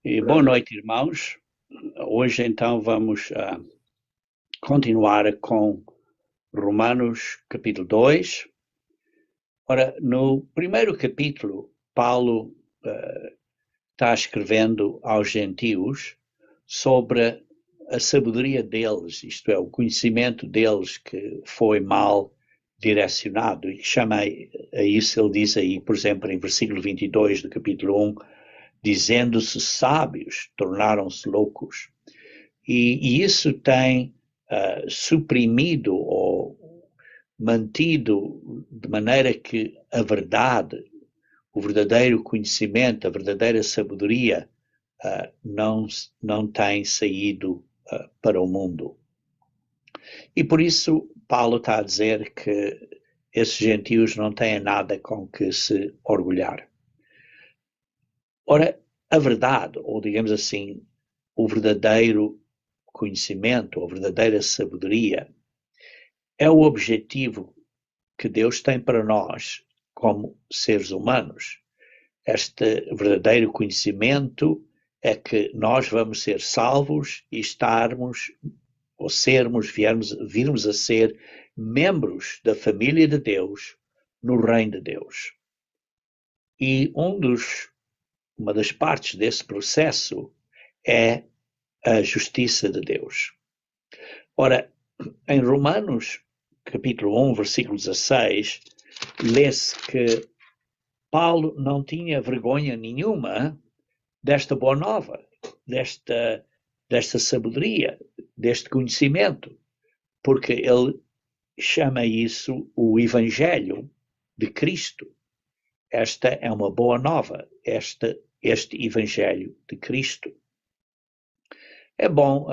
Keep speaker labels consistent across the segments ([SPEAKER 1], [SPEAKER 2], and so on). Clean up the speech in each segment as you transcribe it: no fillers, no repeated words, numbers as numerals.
[SPEAKER 1] E boa noite, irmãos. Hoje, então, vamos continuar com Romanos, capítulo 2. Ora, no primeiro capítulo, Paulo está escrevendo aos gentios sobre a sabedoria deles, isto é, o conhecimento deles que foi mal direcionado, e chama a isso, ele diz aí, por exemplo, em versículo 22 do capítulo 1, dizendo-se sábios, tornaram-se loucos. E isso tem suprimido ou mantido de maneira que a verdade, o verdadeiro conhecimento, a verdadeira sabedoria não tem saído para o mundo. E por isso Paulo está a dizer que esses gentios não têm nada com que se orgulhar. Ora, a verdade, ou digamos assim, o verdadeiro conhecimento, a verdadeira sabedoria, é o objetivo que Deus tem para nós como seres humanos. Este verdadeiro conhecimento é que nós vamos ser salvos e estarmos, ou sermos, virmos a ser membros da família de Deus no reino de Deus. E uma das partes desse processo é a justiça de Deus. Ora, em Romanos, capítulo 1, versículo 16, lê-se que Paulo não tinha vergonha nenhuma desta boa nova, desta sabedoria, deste conhecimento, porque ele chama isso o Evangelho de Cristo. Esta é uma boa nova, este Evangelho de Cristo. É bom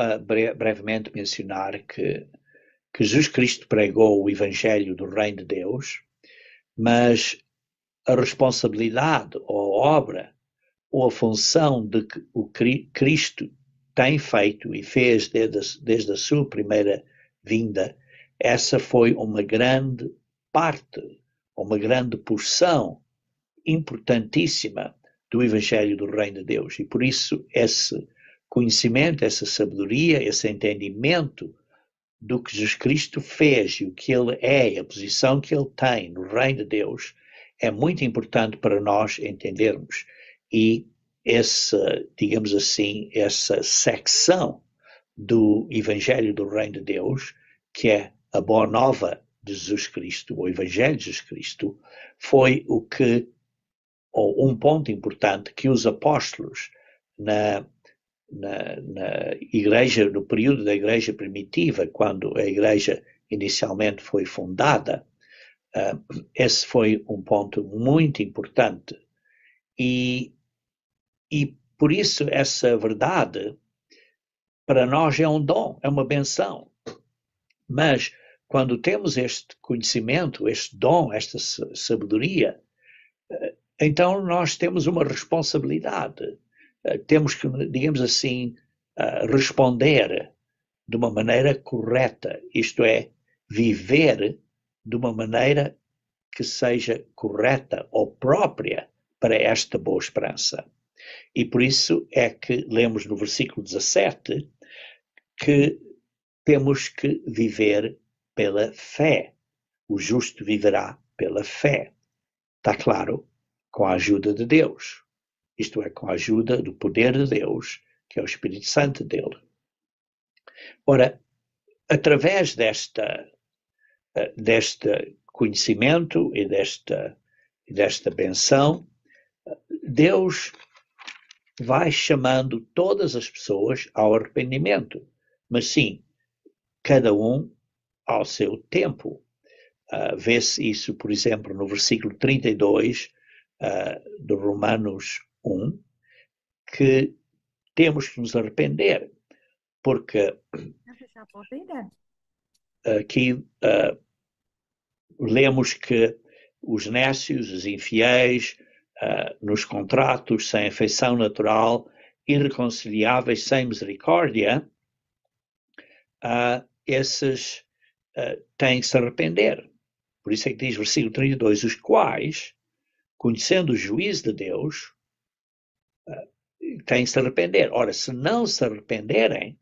[SPEAKER 1] brevemente mencionar que Jesus Cristo pregou o Evangelho do Reino de Deus, mas a responsabilidade ou a obra ou a função de que o Cristo tem feito e fez desde a sua primeira vinda, essa foi uma grande parte, uma grande porção importantíssima do Evangelho do Reino de Deus. E por isso esse conhecimento, essa sabedoria, esse entendimento do que Jesus Cristo fez e o que ele é, a posição que ele tem no reino de Deus, é muito importante para nós entendermos. E digamos assim, essa secção do Evangelho do Reino de Deus, que é a boa nova de Jesus Cristo, o Evangelho de Jesus Cristo, foi ou um ponto importante que os apóstolos na igreja, no período da igreja primitiva, quando a igreja inicialmente foi fundada, esse foi um ponto muito importante. E por isso essa verdade para nós é um dom, é uma benção. Mas quando temos este conhecimento, este dom, esta sabedoria, então nós temos uma responsabilidade. Temos que, digamos assim, responder de uma maneira correta, isto é, viver de uma maneira que seja correta ou própria para esta boa esperança. E por isso é que lemos no versículo 17 que temos que viver pela fé. O justo viverá pela fé. Está claro? Com a ajuda de Deus. Isto é, com a ajuda do poder de Deus, que é o Espírito Santo dele. Ora, através deste conhecimento e desta benção, Deus vai chamando todas as pessoas ao arrependimento, mas sim, cada um ao seu tempo. Vê-se isso, por exemplo, no versículo 32 de Romanos 1, que temos que nos arrepender, porque aqui lemos que os nécios, os infiéis, nos contratos sem afeição natural, irreconciliáveis sem misericórdia, esses têm que se arrepender. Por isso é que diz versículo 32, os quais, conhecendo o juízo de Deus, têm que se arrepender. Ora, se não se arrependerem,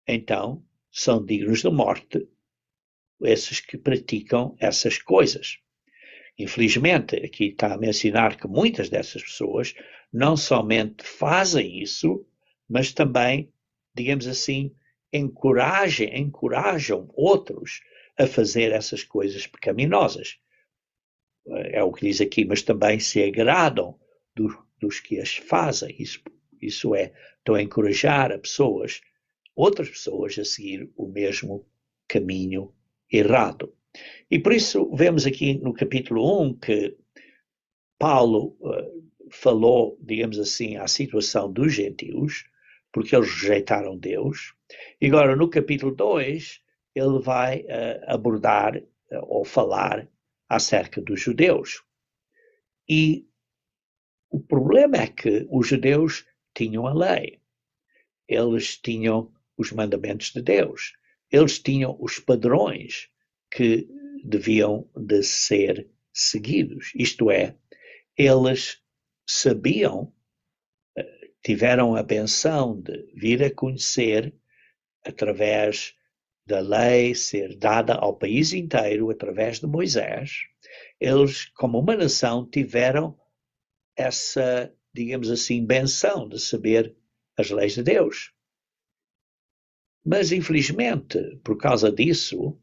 [SPEAKER 1] então são dignos de morte esses que praticam essas coisas. Infelizmente, aqui está a mencionar que muitas dessas pessoas não somente fazem isso, mas também, digamos assim, encorajam outros a fazer essas coisas pecaminosas. É o que diz aqui, mas também se agradam dos que as fazem. Isso é, estão a encorajar outras pessoas a seguir o mesmo caminho errado. E por isso vemos aqui no capítulo 1 que Paulo falou, digamos assim, à situação dos gentios, porque eles rejeitaram Deus. E agora no capítulo 2 ele vai abordar ou falar acerca dos judeus. E o problema é que os judeus tinham a lei, eles tinham os mandamentos de Deus, eles tinham os padrões que deviam de ser seguidos. Isto é, eles sabiam, tiveram a benção de vir a conhecer através da lei ser dada ao país inteiro através de Moisés. Eles, como uma nação, tiveram essa, digamos assim, benção de saber as leis de Deus. Mas, infelizmente, por causa disso,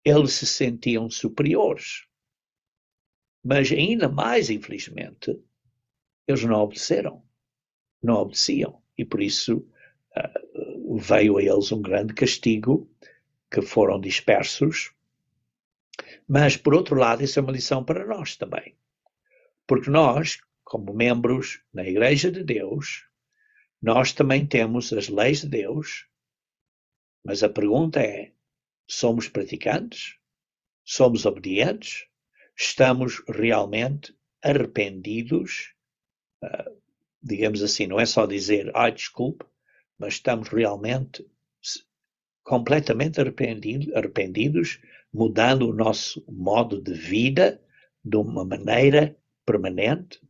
[SPEAKER 1] eles se sentiam superiores. Mas, ainda mais infelizmente, eles não obedeciam. E por isso veio a eles um grande castigo, que foram dispersos. Mas, por outro lado, isso é uma lição para nós também. Porque nós, como membros na Igreja de Deus, nós também temos as leis de Deus, mas a pergunta é, somos praticantes? Somos obedientes? Estamos realmente arrependidos? Digamos assim, não é só dizer, desculpe, mas estamos realmente completamente arrependidos, mudando o nosso modo de vida de uma maneira permanente.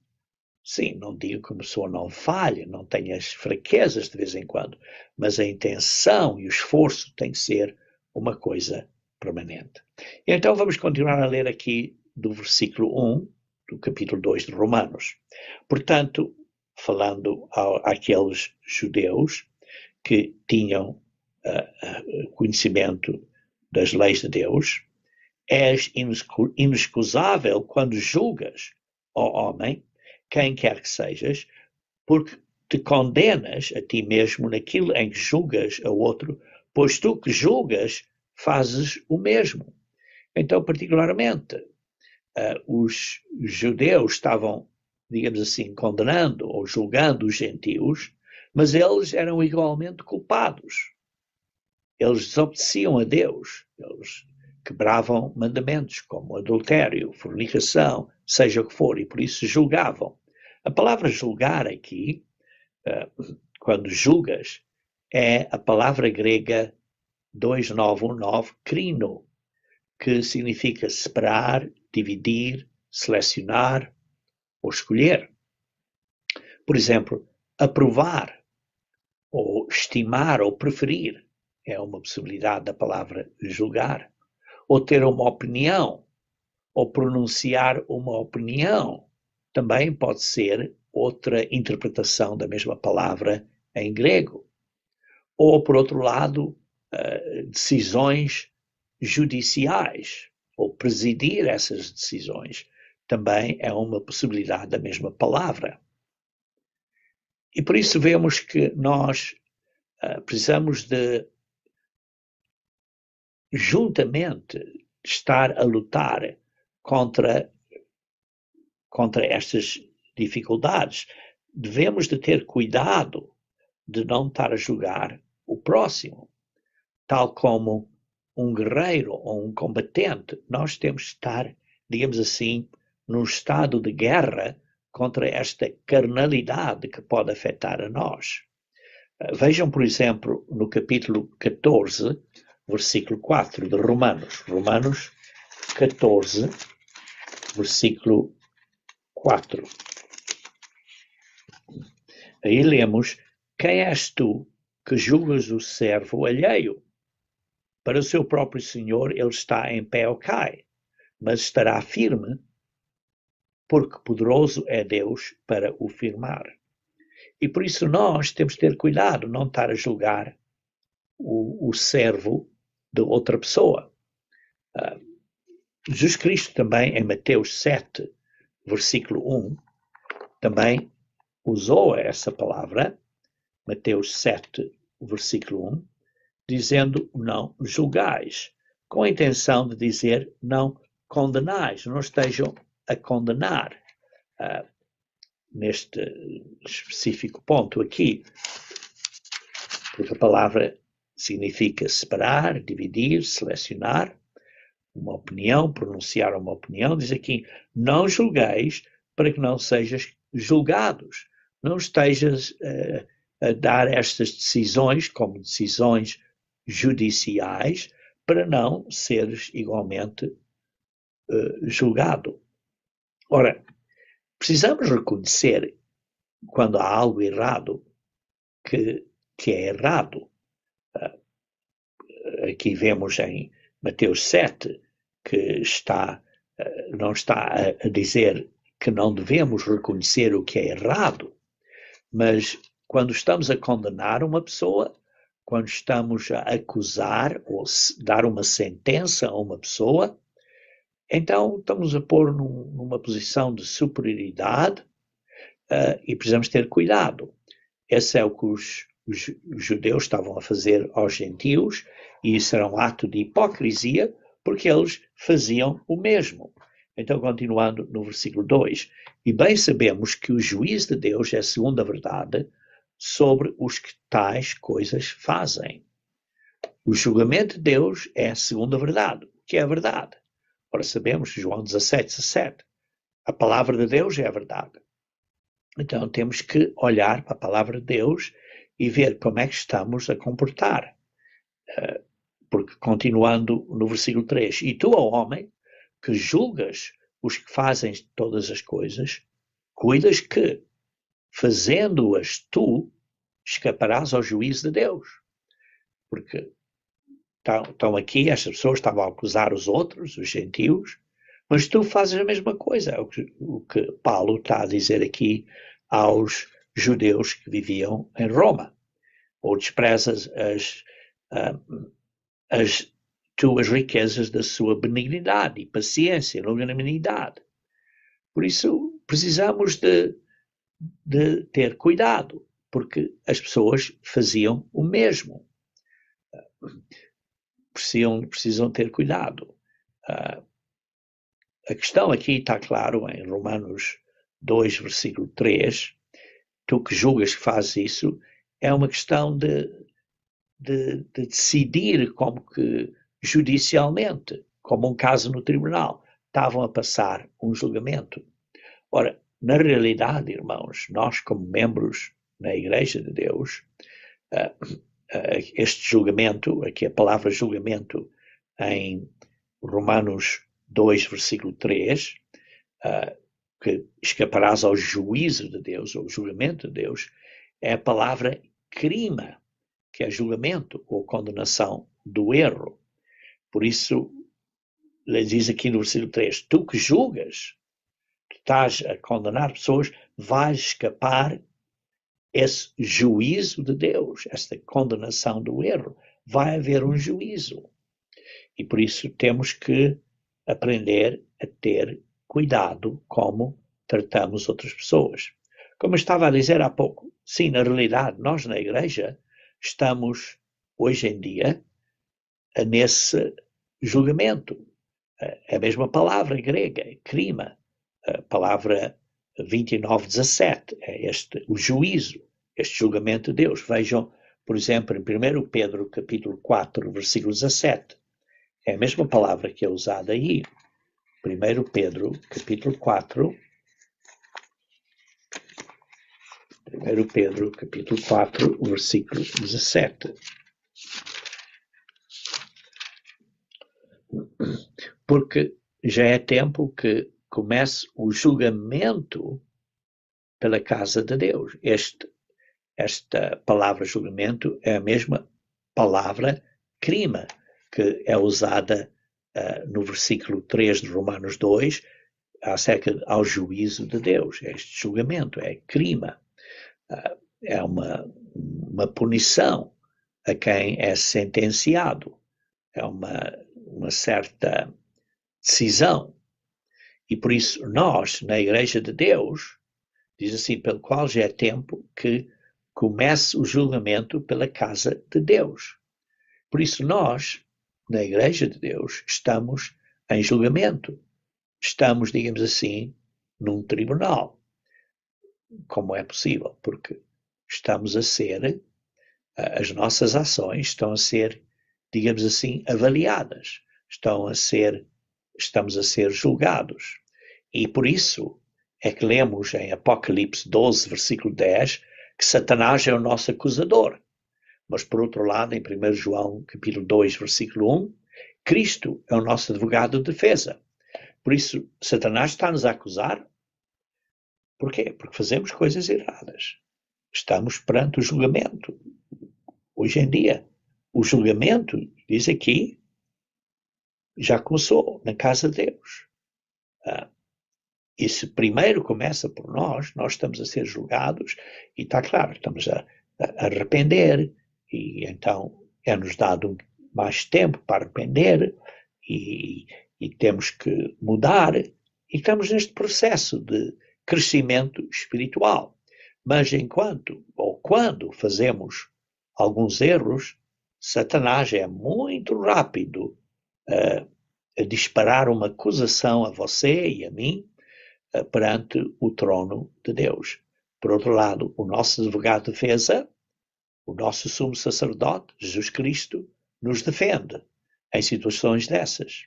[SPEAKER 1] Sim, não digo que a pessoa não falha, não tenha as fraquezas de vez em quando, mas a intenção e o esforço tem que ser uma coisa permanente. E então vamos continuar a ler aqui do versículo 1 do capítulo 2 de Romanos. Portanto, falando àqueles judeus que tinham conhecimento das leis de Deus, és inexcusável quando julgas, ó homem, quem quer que sejas, porque te condenas a ti mesmo naquilo em que julgas a outro, pois tu que julgas fazes o mesmo. Então, particularmente, os judeus estavam, digamos assim, condenando ou julgando os gentios, mas eles eram igualmente culpados. Eles desobedeciam a Deus, eles quebravam mandamentos como adultério, fornicação, seja o que for, e por isso julgavam. A palavra julgar aqui, quando julgas, é a palavra grega 2919, crino, que significa separar, dividir, selecionar ou escolher. Por exemplo, aprovar, ou estimar, ou preferir, é uma possibilidade da palavra julgar. Ou ter uma opinião, ou pronunciar uma opinião, também pode ser outra interpretação da mesma palavra em grego. Ou, por outro lado, decisões judiciais, ou presidir essas decisões, também é uma possibilidade da mesma palavra. E por isso vemos que nós precisamos de juntamente estar a lutar contra estas dificuldades. Devemos de ter cuidado de não estar a julgar o próximo, tal como um guerreiro ou um combatente. Nós temos de estar, digamos assim, num estado de guerra contra esta carnalidade que pode afetar a nós. Vejam, por exemplo, no capítulo 14, versículo 4 de Romanos. Romanos 14, versículo 4. Aí lemos: quem és tu que julgas o servo alheio? Para o seu próprio Senhor ele está em pé ou cai, mas estará firme, porque poderoso é Deus para o firmar. E por isso nós temos de ter cuidado, não estar a julgar o servo de outra pessoa. Jesus Cristo também, em Mateus 7, versículo 1, também usou essa palavra, Mateus 7, versículo 1, dizendo não julgais, com a intenção de dizer não condenais, não estejam a condenar. Neste específico ponto aqui, porque a palavra significa separar, dividir, selecionar uma opinião, pronunciar uma opinião, diz aqui, não julgueis para que não sejas julgados, não estejas a dar estas decisões como decisões judiciais para não seres igualmente julgado. Ora, precisamos reconhecer quando há algo errado que é errado. Aqui vemos em Mateus 7 que não está a dizer que não devemos reconhecer o que é errado, mas quando estamos a condenar uma pessoa, quando estamos a acusar ou dar uma sentença a uma pessoa, então estamos a pôr numa posição de superioridade e precisamos ter cuidado. Esse é o que os judeus estavam a fazer aos gentios, e isso era um ato de hipocrisia, porque eles faziam o mesmo. Então, continuando no versículo 2, e bem sabemos que o juízo de Deus é segundo a verdade sobre os que tais coisas fazem. O julgamento de Deus é segundo a verdade. O que é a verdade? Ora, sabemos, João 17:17, a palavra de Deus é a verdade. Então, temos que olhar para a palavra de Deus e ver como é que estamos a comportar. Porque, continuando no versículo 3, e tu, ó homem, que julgas os que fazem todas as coisas, cuidas que, fazendo-as tu, escaparás ao juízo de Deus. Porque estão aqui, estas pessoas estavam a acusar os outros, os gentios, mas tu fazes a mesma coisa. É o que Paulo está a dizer aqui aos judeus que viviam em Roma. Ou desprezas as tuas riquezas da sua benignidade e paciência, longanimidade. Por isso, precisamos de ter cuidado, porque as pessoas faziam o mesmo. Precisam ter cuidado. A questão aqui está claro em Romanos 2, versículo 3, tu que julgas que fazes isso, é uma questão de decidir como que judicialmente, como um caso no tribunal, estavam a passar um julgamento. Ora, na realidade, irmãos, nós como membros na Igreja de Deus, este julgamento, aqui a palavra julgamento em Romanos 2, versículo 3, que escaparás ao juízo de Deus, ou julgamento de Deus, é a palavra crima, que é julgamento ou condenação do erro. Por isso, ele diz aqui no versículo 3, tu que julgas, tu estás a condenar pessoas, vais escapar esse juízo de Deus, esta condenação do erro. Vai haver um juízo. E por isso temos que aprender a ter cuidado como tratamos outras pessoas. Como eu estava a dizer há pouco, sim, na realidade, nós na igreja estamos, hoje em dia, nesse julgamento. A mesma palavra grega, crima, a palavra 29:17, é o juízo, este julgamento de Deus. Vejam, por exemplo, em 1 Pedro, capítulo 4, versículo 17. É a mesma palavra que é usada aí. 1 Pedro, capítulo 4. 1 Pedro, capítulo 4, versículo 17. Porque já é tempo que comece o julgamento pela casa de Deus. esta palavra julgamento é a mesma palavra crime, que é usada no versículo 3 de Romanos 2, acerca ao juízo de Deus. Este julgamento é crime, é uma punição a quem é sentenciado, é uma certa decisão. E por isso nós, na Igreja de Deus, diz assim, pelo qual já é tempo que comece o julgamento pela casa de Deus. Por isso nós, na Igreja de Deus, estamos em julgamento. Estamos, digamos assim, num tribunal. Como é possível? Porque estamos a ser, as nossas ações estão a ser, digamos assim, avaliadas. Estamos a ser julgados. E por isso é que lemos em Apocalipse 12, versículo 10, que Satanás é o nosso acusador. Mas por outro lado, em 1 João, capítulo 2, versículo 1, Cristo é o nosso advogado de defesa. Por isso, Satanás está-nos a acusar. Por quê? Porque fazemos coisas erradas. Estamos perante o julgamento. Hoje em dia, o julgamento, diz aqui, já começou na casa de Deus. E se primeiro começa por nós estamos a ser julgados, e está claro, estamos a arrepender, e então é-nos dado mais tempo para arrepender, e temos que mudar, e estamos neste processo de crescimento espiritual. Mas enquanto, ou quando fazemos alguns erros, Satanás é muito rápido a disparar uma acusação a você e a mim perante o trono de Deus. Por outro lado, o nosso advogado de defesa, o nosso sumo sacerdote, Jesus Cristo, nos defende em situações dessas.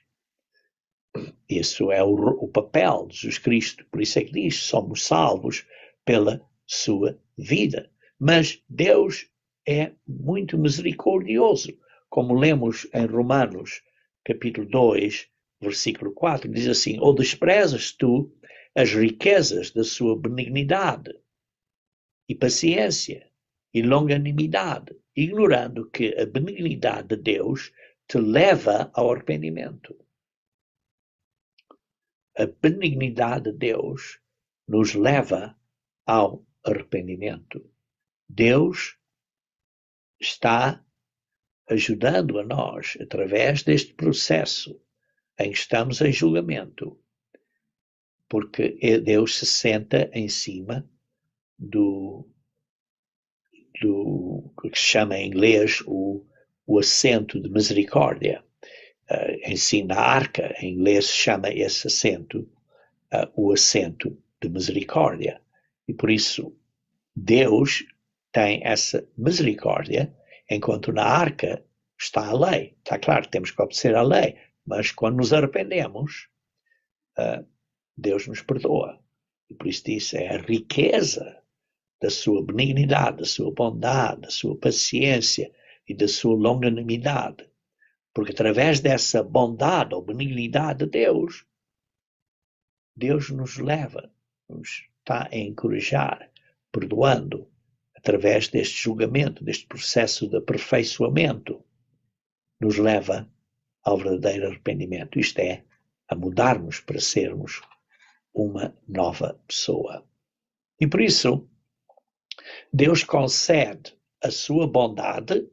[SPEAKER 1] Isso é o papel de Jesus Cristo. Por isso é que diz, somos salvos pela sua vida. Mas Deus é muito misericordioso. Como lemos em Romanos, capítulo 2, versículo 4, diz assim, ou desprezas tu as riquezas da sua benignidade e paciência e longanimidade, ignorando que a benignidade de Deus te leva ao arrependimento. A benignidade de Deus nos leva ao arrependimento. Deus está ajudando a nós, através deste processo em que estamos em julgamento, porque Deus se senta em cima do que se chama em inglês o assento de misericórdia. Em si, na arca, em inglês se chama esse assento o assento de misericórdia. E por isso, Deus tem essa misericórdia, enquanto na arca está a lei. Está claro, temos que obedecer à lei, mas quando nos arrependemos, Deus nos perdoa. E por isso diz, é a riqueza da sua benignidade, da sua bondade, da sua paciência e da sua longanimidade. Porque através dessa bondade ou benignidade de Deus, Deus nos leva, nos está a encorajar, perdoando, através deste julgamento, deste processo de aperfeiçoamento, nos leva ao verdadeiro arrependimento. Isto é, a mudarmos para sermos uma nova pessoa. E por isso, Deus concede a sua bondade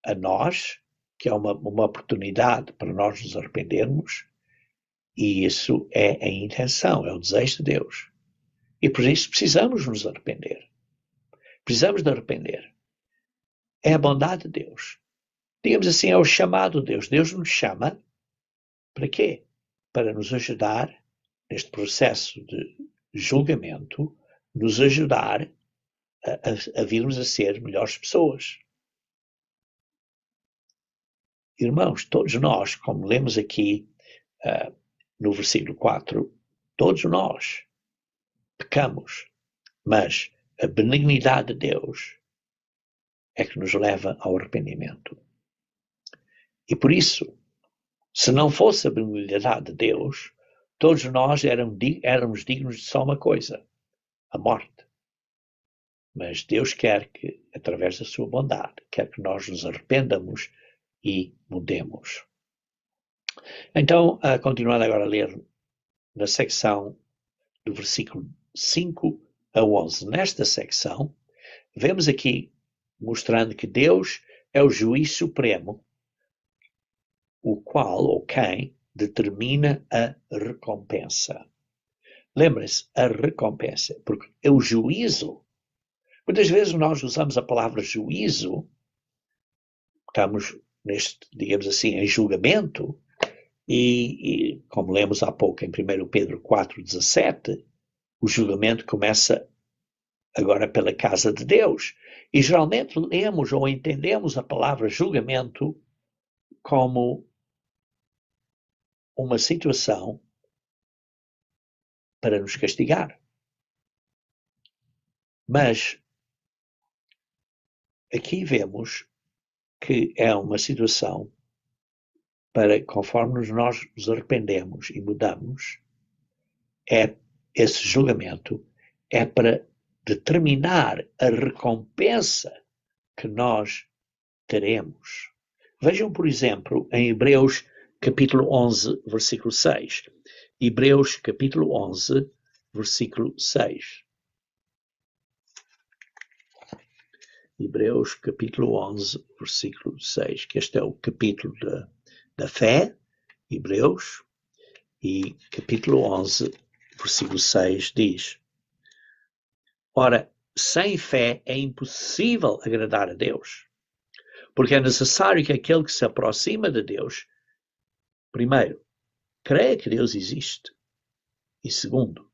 [SPEAKER 1] a nós, que é uma oportunidade para nós nos arrependermos, e isso é a intenção, é o desejo de Deus. E por isso precisamos nos arrepender. Precisamos de arrepender. É a bondade de Deus. Digamos assim, é o chamado de Deus. Deus nos chama para quê? Para nos ajudar neste processo de julgamento, nos ajudar a virmos a ser melhores pessoas. Irmãos, todos nós, como lemos aqui no versículo 4, todos nós pecamos, mas a benignidade de Deus é que nos leva ao arrependimento. E por isso, se não fosse a benignidade de Deus, todos nós éramos dignos de só uma coisa, a morte. Mas Deus quer que, através da sua bondade, quer que nós nos arrependamos e mudemos. Então, continuando agora a ler na secção do versículo 5 a 11. Nesta secção, vemos aqui mostrando que Deus é o juiz supremo, o qual ou quem determina a recompensa. Lembrem-se, a recompensa, porque é o juízo. Muitas vezes nós usamos a palavra juízo, estamos neste, digamos assim, em julgamento, e como lemos há pouco em 1 Pedro 4,17, o julgamento começa agora pela casa de Deus. E geralmente lemos ou entendemos a palavra julgamento como uma situação para nos castigar. Mas aqui vemos que é uma situação para, conforme nós nos arrependemos e mudamos, esse julgamento é para determinar a recompensa que nós teremos. Vejam, por exemplo, em Hebreus capítulo 11, versículo 6. Hebreus capítulo 11, versículo 6. Hebreus capítulo 11, versículo 6, que este é o capítulo da fé, Hebreus, e capítulo 11, versículo 6 diz: Ora, sem fé é impossível agradar a Deus, porque é necessário que aquele que se aproxima de Deus, primeiro, creia que Deus existe, e segundo,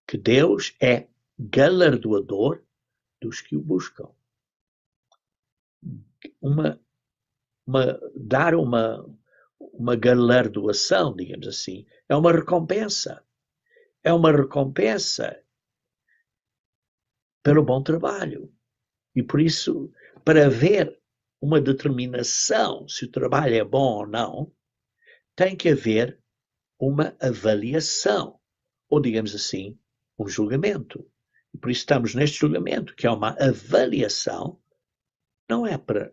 [SPEAKER 1] que Deus é galardoador dos que o buscam. Dar uma galardoação, digamos assim, é uma recompensa. É uma recompensa pelo bom trabalho. E por isso, para haver uma determinação se o trabalho é bom ou não, tem que haver uma avaliação, ou digamos assim, um julgamento. E por isso estamos neste julgamento, que é uma avaliação, não é para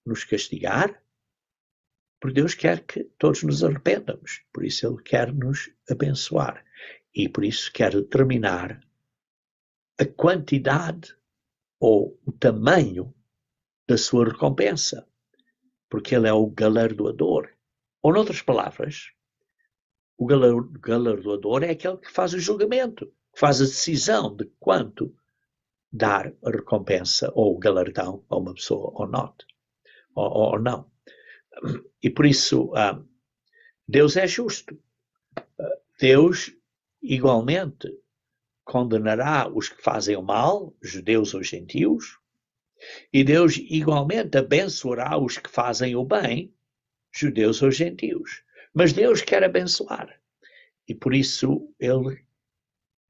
[SPEAKER 1] nos castigar, porque Deus quer que todos nos arrependamos, por isso Ele quer nos abençoar e por isso quer determinar a quantidade ou o tamanho da sua recompensa, porque Ele é o galardoador. Ou, noutras palavras, o galardoador é aquele que faz o julgamento, que faz a decisão de quanto dar a recompensa ou o galardão a uma pessoa ou não. E por isso, Deus é justo. Deus, igualmente, condenará os que fazem o mal, judeus ou gentios, e Deus, igualmente, abençoará os que fazem o bem, judeus ou gentios. Mas Deus quer abençoar. E por isso, Ele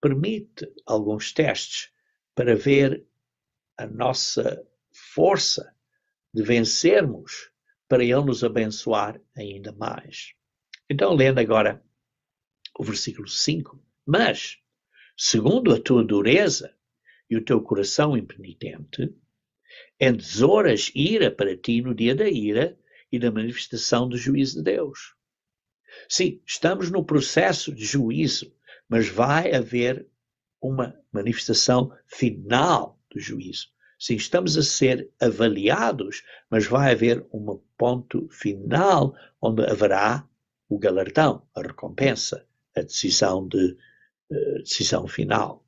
[SPEAKER 1] permite alguns testes para ver a nossa força de vencermos, para Ele nos abençoar ainda mais. Então, lendo agora o versículo 5. Mas, segundo a tua dureza e o teu coração impenitente, entesouras ira para ti no dia da ira e da manifestação do juízo de Deus. Sim, estamos no processo de juízo, mas vai haver uma manifestação final do juízo. Sim, estamos a ser avaliados, mas vai haver um ponto final onde haverá o galardão, a recompensa, a decisão final.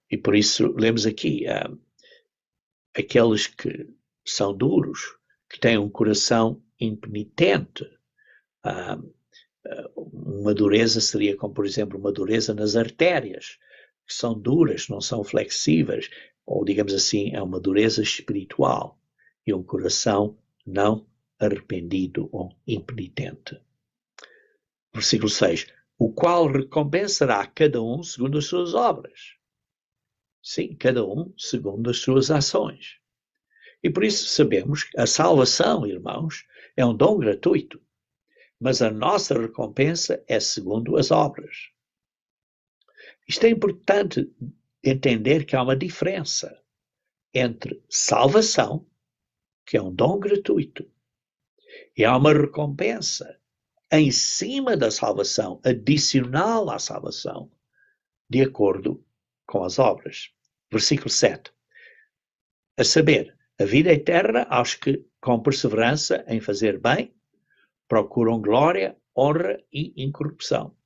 [SPEAKER 1] E por isso, lemos aqui, aqueles que são duros, que têm um coração impenitente. Uma dureza seria como, por exemplo, uma dureza nas artérias, que são duras, não são flexíveis, ou digamos assim, é uma dureza espiritual e um coração não arrependido ou impenitente. Versículo 6. O qual recompensará cada um segundo as suas obras. Sim, cada um segundo as suas ações. E por isso sabemos que a salvação, irmãos, é um dom gratuito, mas a nossa recompensa é segundo as obras. Isto é importante entender que há uma diferença entre salvação, que é um dom gratuito, e há uma recompensa em cima da salvação, adicional à salvação, de acordo com as obras. Versículo 7. A saber, a vida eterna aos que, com perseverança em fazer bem, procuram glória, honra e incorrupção.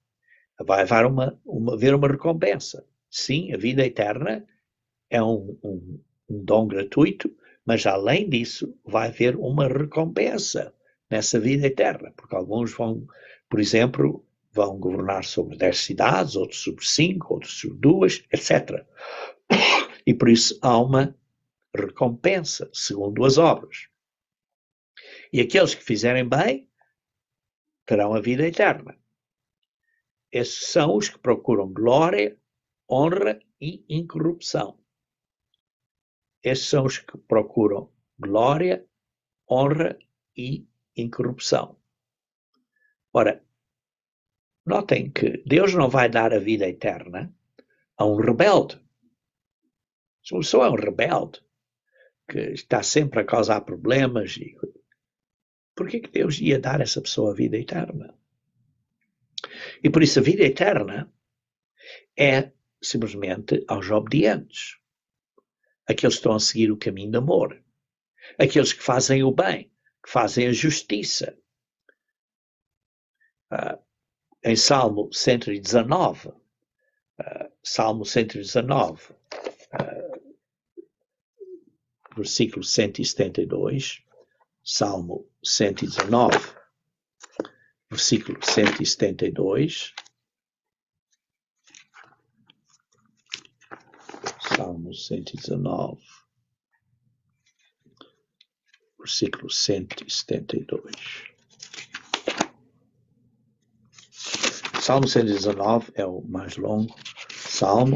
[SPEAKER 1] Vai haver uma recompensa. Sim, a vida eterna é um dom gratuito, mas além disso vai haver uma recompensa nessa vida eterna, porque alguns vão, por exemplo, vão governar sobre 10 cidades, outros sobre 5, outros sobre 2, etc. E por isso há uma recompensa, segundo as obras. E aqueles que fizerem bem terão a vida eterna. Esses são os que procuram glória, honra e incorrupção. Esses são os que procuram glória, honra e incorrupção. Ora, notem que Deus não vai dar a vida eterna a um rebelde. Se uma pessoa é um rebelde, que está sempre a causar problemas, por que Deus ia dar a essa pessoa a vida eterna? E por isso a vida eterna é simplesmente aos obedientes, aqueles que estão a seguir o caminho de amor, aqueles que fazem o bem, que fazem a justiça. Em Salmo 119, versículo 172, Salmo 119, versículo 172, Salmo 119, versículo 172. Salmo 119 é o mais longo salmo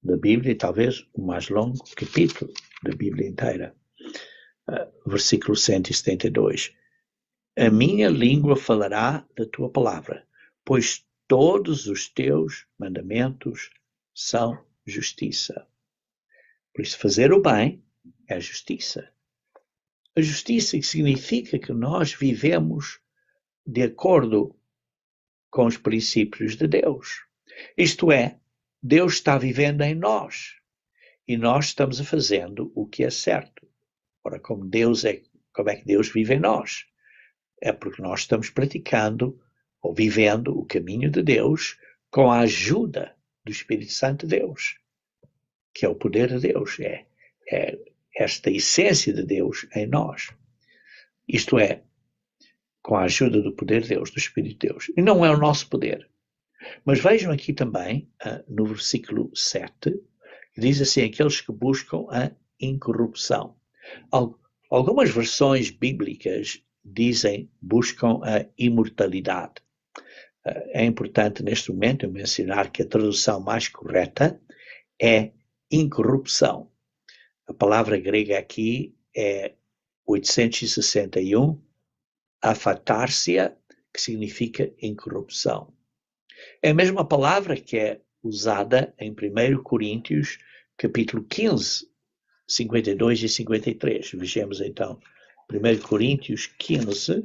[SPEAKER 1] da Bíblia e talvez o mais longo capítulo da Bíblia inteira. Versículo 172. A minha língua falará da tua palavra, pois todos os teus mandamentos são justiça. Por isso, fazer o bem é justiça. A justiça significa que nós vivemos de acordo com os princípios de Deus. Isto é, Deus está vivendo em nós e nós estamos fazendo o que é certo. Ora, como é que Deus vive em nós? É porque nós estamos praticando ou vivendo o caminho de Deus com a ajuda do Espírito Santo de Deus, que é o poder de Deus, é esta essência de Deus em nós. Isto é, com a ajuda do poder de Deus, do Espírito de Deus. E não é o nosso poder. Mas vejam aqui também, no versículo 7, que diz assim, aqueles que buscam a incorrupção. Algumas versões bíblicas dizem, buscam a imortalidade. É importante neste momento eu mencionar que a tradução mais correta é incorrupção. A palavra grega aqui é 861, aphatársia, que significa incorrupção. É a mesma palavra que é usada em 1 Coríntios, capítulo 15, 52 e 53. Vejamos então 1 Coríntios 15,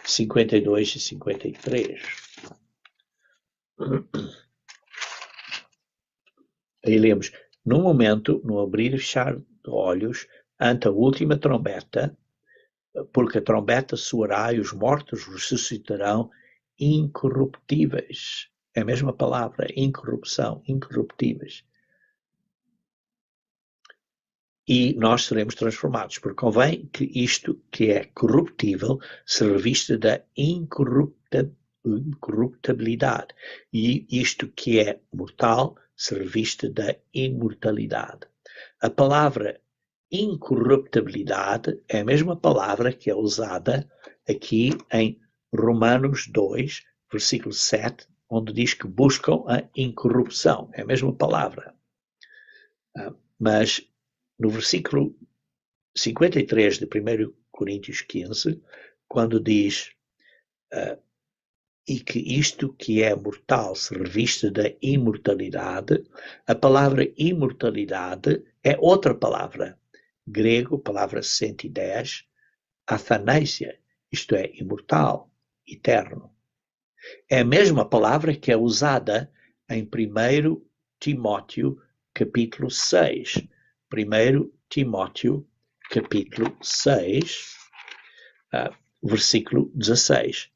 [SPEAKER 1] 52 e 53. Aí lemos, no momento, no abrir e fechar de olhos, ante a última trombeta, porque a trombeta soará e os mortos ressuscitarão incorruptíveis. É a mesma palavra, incorrupção, incorruptíveis. E nós seremos transformados, porque convém que isto que é corruptível se revista da incorruptibilidade, e isto que é mortal se revista da imortalidade. A palavra incorruptibilidade é a mesma palavra que é usada aqui em Romanos 2, versículo 7, onde diz que buscam a incorrupção. É a mesma palavra. Mas no versículo 53 de 1 Coríntios 15, quando diz e que isto que é mortal se revista da imortalidade, a palavra imortalidade é outra palavra, grego, palavra 110, athanasia, isto é, imortal, eterno. É a mesma palavra que é usada em 1 Timóteo, capítulo 6. 1 Timóteo, capítulo 6, versículo 16.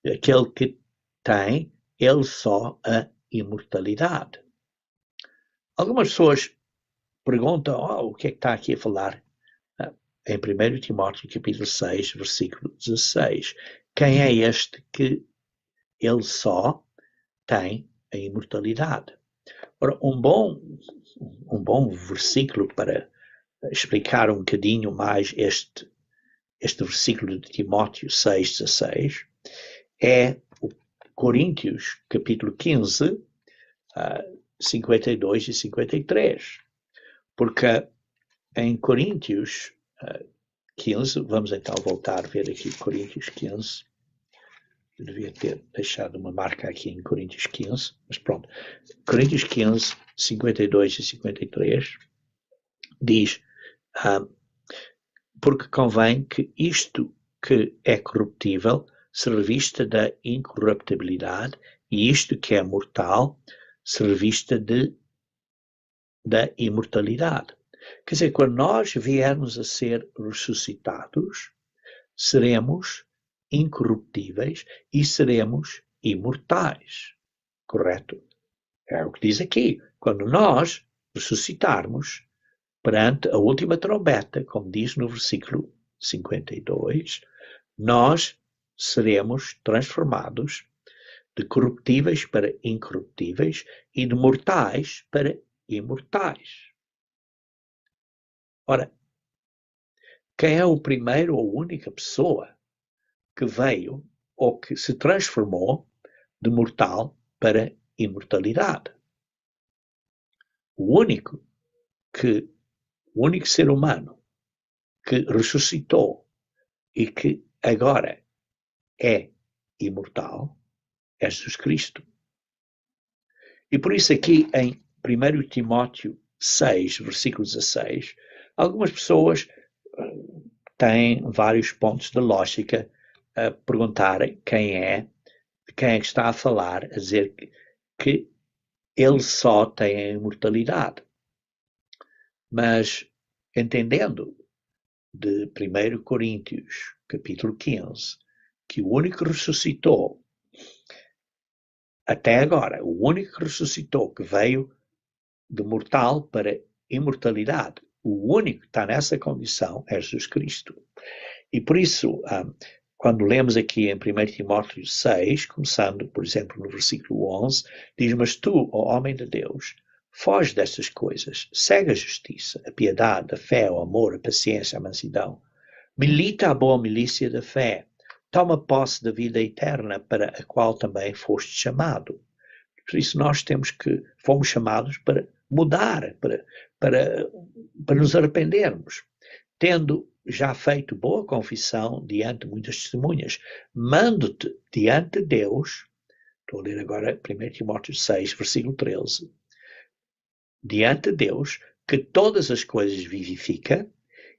[SPEAKER 1] Aquele que tem, ele só a imortalidade. Algumas pessoas perguntam, o que é que está aqui a falar? Em 1 Timóteo, capítulo 6, versículo 16. Quem é este que ele só tem a imortalidade? Ora, um bom versículo para explicar um bocadinho mais este versículo de Timóteo 6,16 é o Coríntios, capítulo 15, 52 e 53. Porque em Coríntios 15, vamos então voltar a ver aqui Coríntios 15, eu devia ter deixado uma marca aqui em Coríntios 15, mas pronto. Coríntios 15, 52 e 53 diz, porque convém que isto que é corruptível se revista da incorruptibilidade e isto que é mortal se revista da imortalidade. Quer dizer, quando nós viermos a ser ressuscitados, seremos incorruptíveis e seremos imortais. Correto? É o que diz aqui. Quando nós ressuscitarmos perante a última trombeta, como diz no versículo 52, nós seremos transformados de corruptíveis para incorruptíveis e de mortais para imortais. Ora, quem é o primeiro ou a única pessoa que veio ou que se transformou de mortal para imortalidade? O único ser humano que ressuscitou e que agora é imortal é Jesus Cristo. E por isso aqui em 1 Timóteo 6, versículo 16, algumas pessoas têm vários pontos de lógica a perguntarem quem é que está a falar, a dizer que ele só tem a imortalidade. Mas, entendendo de 1 Coríntios, capítulo 15, que o único que ressuscitou até agora, o único que ressuscitou, que veio de mortal para imortalidade, o único que está nessa condição é Jesus Cristo. E por isso, quando lemos aqui em 1 Timóteo 6, começando, por exemplo, no versículo 11, diz, mas tu, ó homem de Deus, foge destas coisas, segue a justiça, a piedade, a fé, o amor, a paciência, a mansidão. Milita a boa milícia da fé, toma posse da vida eterna para a qual também foste chamado. Por isso nós fomos chamados para mudar, para nos arrependermos. Tendo já feito boa confissão diante de muitas testemunhas, mando-te diante de Deus, estou a ler agora 1 Timóteo 6, versículo 13, diante de Deus, que todas as coisas vivifica,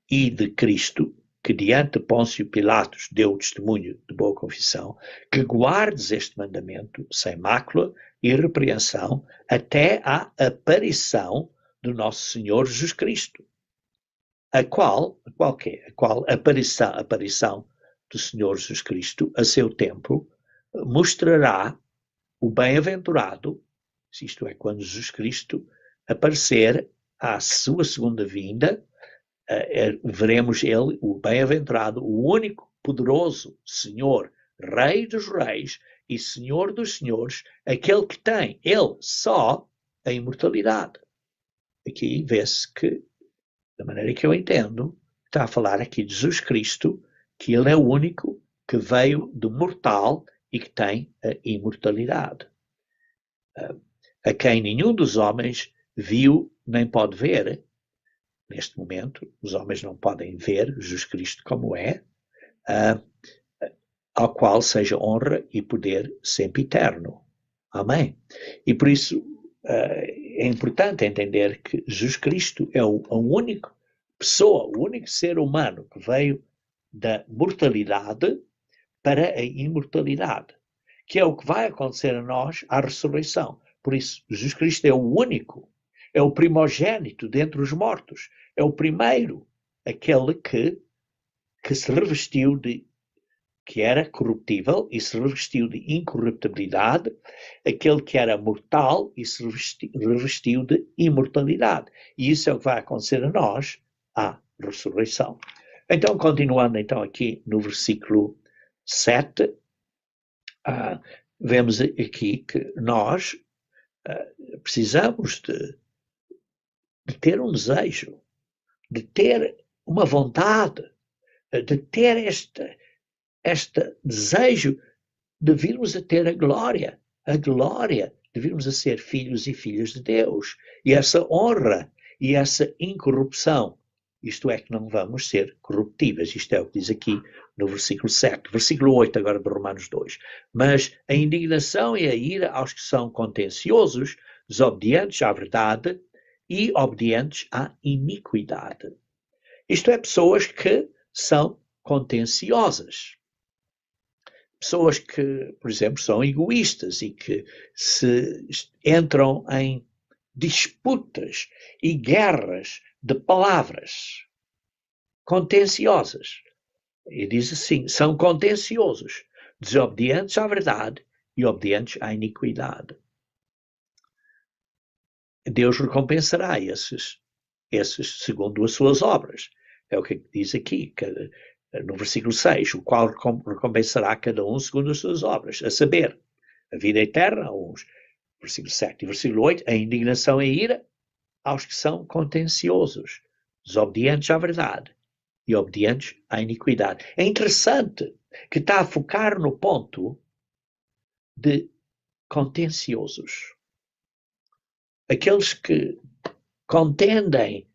[SPEAKER 1] e de Cristo, que diante de Pôncio Pilatos deu testemunho de boa confissão, que guardes este mandamento sem mácula e repreensão até à aparição do nosso Senhor Jesus Cristo. A qual aparição do Senhor Jesus Cristo, a seu tempo, mostrará o bem-aventurado, isto é, quando Jesus Cristo aparecer à sua segunda vinda, veremos ele, o bem-aventurado, o único poderoso Senhor, Rei dos Reis e Senhor dos Senhores, aquele que tem, ele só, a imortalidade. Aqui vê-se que, da maneira que eu entendo, está a falar aqui de Jesus Cristo, que ele é o único que veio do mortal e que tem a imortalidade. A quem nenhum dos homens viu nem pode ver. Neste momento, os homens não podem ver Jesus Cristo como é. ao qual seja honra e poder sempre eterno. Amém? E por isso é importante entender que Jesus Cristo é a única pessoa, o único ser humano que veio da mortalidade para a imortalidade, que é o que vai acontecer a nós à ressurreição. Por isso, Jesus Cristo é o único, é o primogênito dentre os mortos, é o primeiro, aquele que se revestiu que era corruptível e se revestiu de incorruptibilidade, aquele que era mortal e se revestiu de imortalidade. E isso é o que vai acontecer a nós à ressurreição. Então, continuando então aqui no versículo 7, vemos aqui que nós precisamos de ter um desejo, de ter uma vontade, de ter este desejo de virmos a ter a glória de virmos a ser filhos e filhas de Deus, e essa honra e essa incorrupção, isto é, que não vamos ser corruptíveis. Isto é o que diz aqui no versículo 7. Versículo 8 agora de Romanos 2. Mas a indignação e a ira aos que são contenciosos, desobedientes à verdade e obedientes à iniquidade. Isto é, pessoas que são contenciosas. Pessoas que, por exemplo, são egoístas e que se entram em disputas e guerras de palavras contenciosas. E diz assim, são contenciosos, desobedientes à verdade e obedientes à iniquidade. Deus recompensará esses segundo as suas obras. É o que diz aqui, no versículo 6, o qual recompensará cada um segundo as suas obras, a saber, a vida eterna a uns. Versículo 7 e versículo 8, a indignação e a ira aos que são contenciosos, desobedientes à verdade e obedientes à iniquidade. É interessante que está a focar no ponto de contenciosos. Aqueles que contendem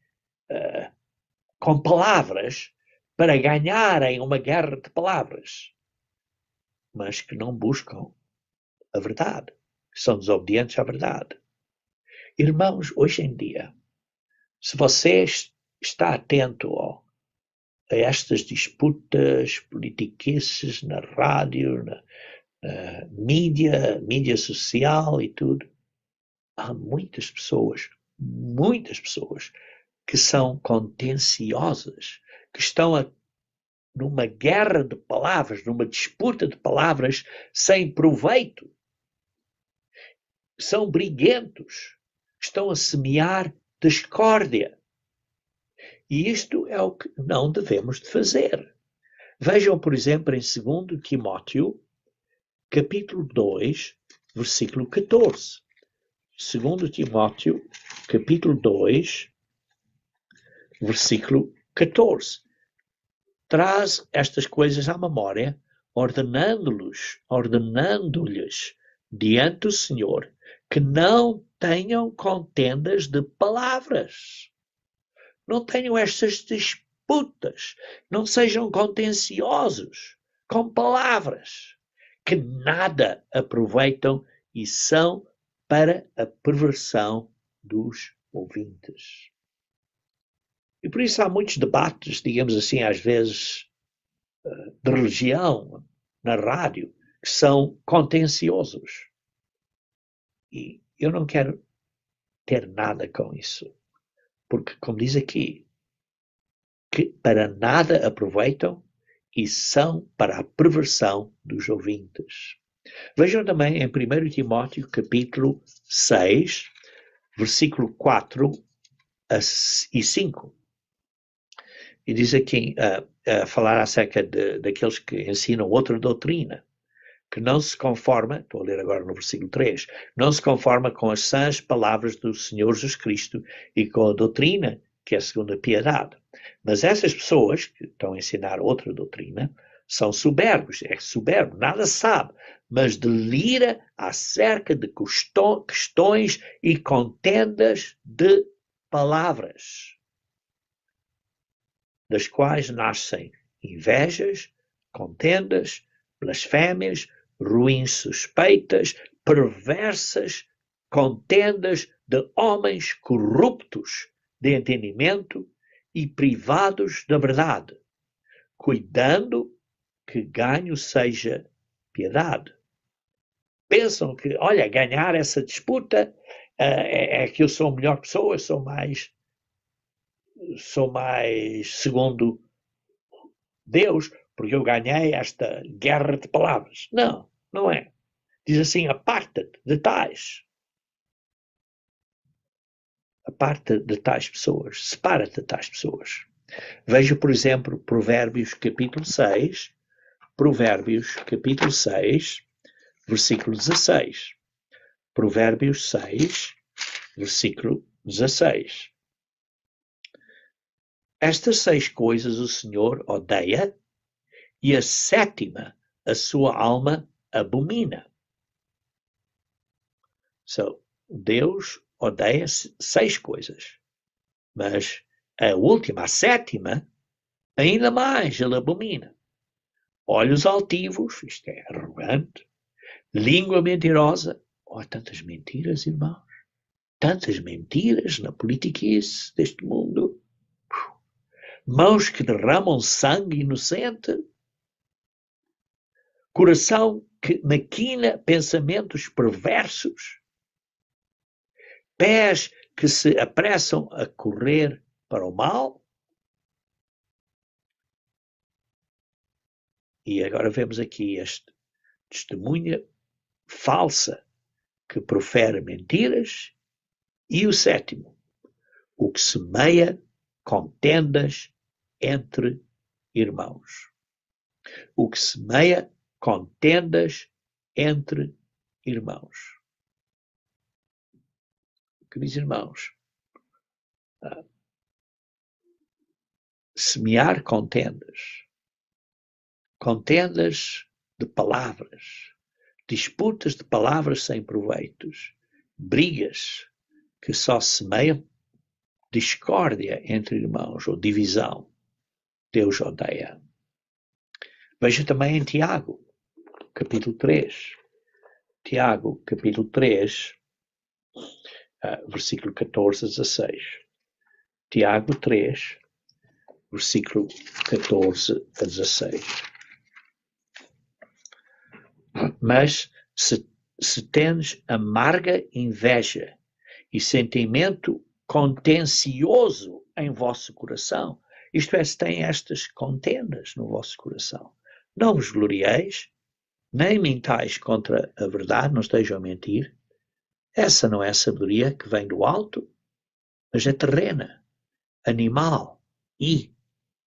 [SPEAKER 1] com palavras para ganharem uma guerra de palavras, mas que não buscam a verdade, que são desobedientes à verdade. Irmãos, hoje em dia, se você está atento a estas disputas politiquices na rádio, na mídia social e tudo, há muitas pessoas que são contenciosas, que estão numa guerra de palavras, numa disputa de palavras sem proveito. São briguentos, estão a semear discórdia. E isto é o que não devemos de fazer. Vejam, por exemplo, em 2 Timóteo, capítulo 2, versículo 14. 2 Timóteo, capítulo 2, versículo 14. Traz estas coisas à memória, ordenando-lhes diante do Senhor que não tenham contendas de palavras. Não tenham estas disputas, não sejam contenciosos com palavras, que nada aproveitam e são para a perversão dos ouvintes. E por isso há muitos debates, digamos assim, às vezes, de religião na rádio, que são contenciosos. E eu não quero ter nada com isso. Porque, como diz aqui, que para nada aproveitam e são para a perversão dos ouvintes. Vejam também em 1 Timóteo, capítulo 6, versículo 4 e 5. E diz aqui, a falar acerca daqueles que ensinam outra doutrina, que não se conforma, estou a ler agora no versículo 3, não se conforma com as sãs palavras do Senhor Jesus Cristo e com a doutrina que é segundo a piedade. Mas essas pessoas que estão a ensinar outra doutrina são soberbos, é soberbo, nada sabe, mas delira acerca de questões e contendas de palavras, das quais nascem invejas, contendas, blasfémias, ruins suspeitas, perversas contendas de homens corruptos de entendimento e privados da verdade, cuidando que ganho seja piedade. Pensam que, olha, ganhar essa disputa é que eu sou a melhor pessoa, sou mais segundo Deus, porque eu ganhei esta guerra de palavras. Não, não é. Diz assim, aparta-te de tais. Aparta de tais pessoas, separa-te de tais pessoas. Veja, por exemplo, Provérbios capítulo 6, versículo 16. Provérbios 6, versículo 16. Estas 6 coisas o Senhor odeia, e a 7ª a sua alma abomina. So, Deus odeia 6 coisas, mas a última, a 7ª, ainda mais ele abomina. Olhos altivos, isto é arrogante, língua mentirosa. Oh, tantas mentiras, irmãos. Tantas mentiras na politiquice deste mundo. Mãos que derramam sangue inocente. Coração que maquina pensamentos perversos. Pés que se apressam a correr para o mal. E agora vemos aqui este testemunha falsa que profere mentiras. E o 7º, o que semeia contendas entre irmãos. O que semeia contendas entre irmãos. Queridos irmãos, semear contendas de palavras, disputas de palavras sem proveitos, brigas que só semeiam discórdia entre irmãos ou divisão. Deus odeia. Veja também em Tiago, capítulo 3. Tiago, capítulo 3, versículo 14 a 16. Tiago 3, versículo 14 a 16. Mas se tens amarga inveja e sentimento contencioso em vosso coração, isto é, se tem estas contendas no vosso coração, não vos glorieis, nem mintais contra a verdade, não estejam a mentir. Essa não é a sabedoria que vem do alto, mas é terrena, animal e